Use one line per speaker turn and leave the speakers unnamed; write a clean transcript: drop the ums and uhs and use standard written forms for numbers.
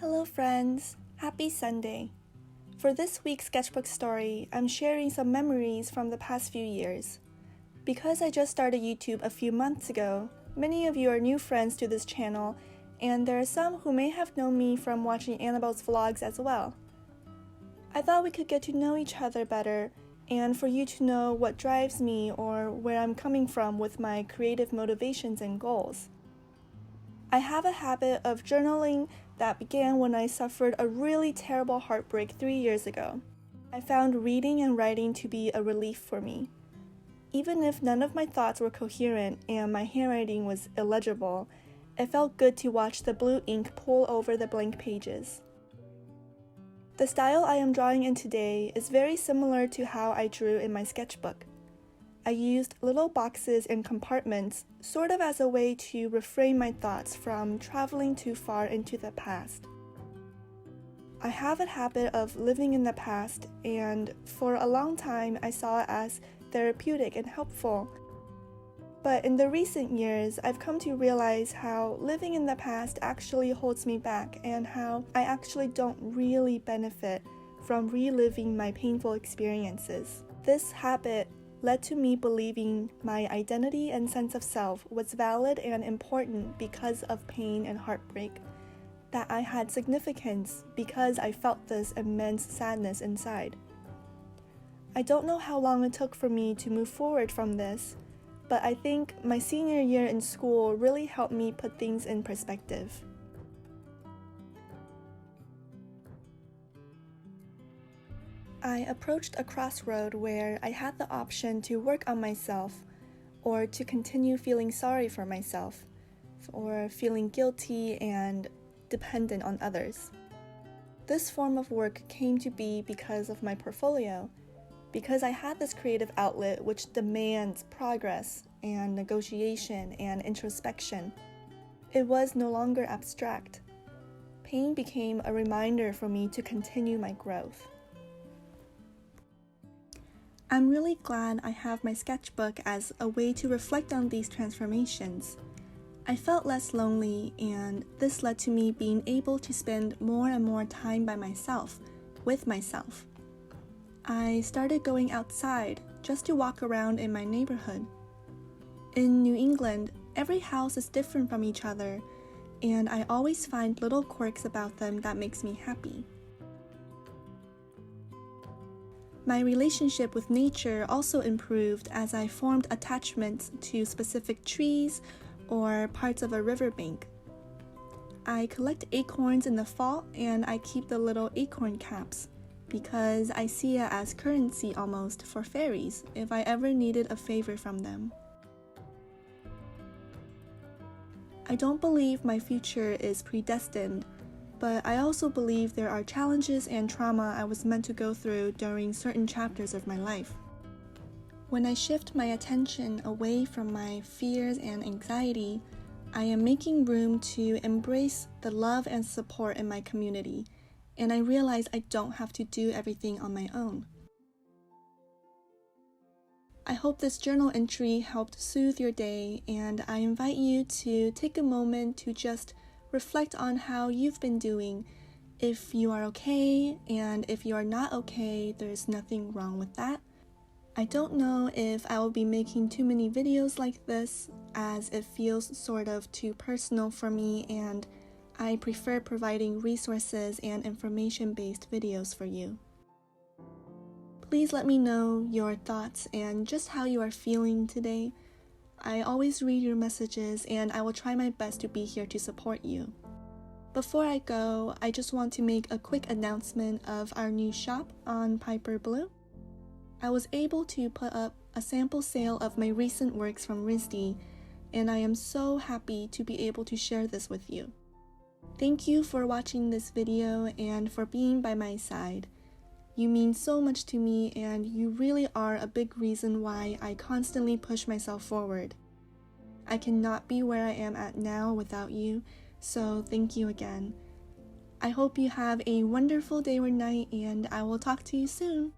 Hello friends! Happy Sunday! For this week's sketchbook story, I'm sharing some memories from the past few years. Because I just started YouTube a few months ago, many of you are new friends to this channel, and there are some who may have known me from watching Annabelle's vlogs as well. I thought we could get to know each other better, and for you to know what drives me or where I'm coming from with my creative motivations and goals. I have a habit of journaling that began when I suffered a really terrible heartbreak 3 years ago. I found reading and writing to be a relief for me. Even if none of my thoughts were coherent and my handwriting was illegible, it felt good to watch the blue ink pool over the blank pages. The style I am drawing in today is very similar to how I drew in my sketchbook. I used little boxes and compartments sort of as a way to refrain my thoughts from traveling too far into the past. I have a habit of living in the past, and for a long time I saw it as therapeutic and helpful. But in the recent years, I've come to realize how living in the past actually holds me back and how I actually don't really benefit from reliving my painful experiences. This habit led to me believing my identity and sense of self was valid and important because of pain and heartbreak, that I had significance because I felt this immense sadness inside. I don't know how long it took for me to move forward from this, but I think my senior year in school really helped me put things in perspective. I approached a crossroad where I had the option to work on myself, or to continue feeling sorry for myself, or feeling guilty and dependent on others. This form of work came to be because of my portfolio, because I had this creative outlet which demands progress and negotiation and introspection. It was no longer abstract. Pain became a reminder for me to continue my growth. I'm really glad I have my sketchbook as a way to reflect on these transformations. I felt less lonely, and this led to me being able to spend more and more time by myself, with myself. I started going outside just to walk around in my neighborhood. In New England, every house is different from each other, and I always find little quirks about them that makes me happy. My relationship with nature also improved as I formed attachments to specific trees or parts of a riverbank. I collect acorns in the fall, and I keep the little acorn caps because I see it as currency almost for fairies if I ever needed a favor from them. I don't believe my future is predestined, but I also believe there are challenges and trauma I was meant to go through during certain chapters of my life. When I shift my attention away from my fears and anxiety, I am making room to embrace the love and support in my community, and I realize I don't have to do everything on my own. I hope this journal entry helped soothe your day, and I invite you to take a moment to just reflect on how you've been doing. If you are okay, and if you are not okay, there's nothing wrong with that. I don't know if I will be making too many videos like this, as it feels sort of too personal for me, and I prefer providing resources and information-based videos for you. Please let me know your thoughts and just how you are feeling today. I always read your messages, and I will try my best to be here to support you. Before I go, I just want to make a quick announcement of our new shop on pyperbleu. I was able to put up a sample sale of my recent works from RISD, and I am so happy to be able to share this with you. Thank you for watching this video and for being by my side. You mean so much to me, and you really are a big reason why I constantly push myself forward. I cannot be where I am at now without you, so thank you again. I hope you have a wonderful day or night, and I will talk to you soon.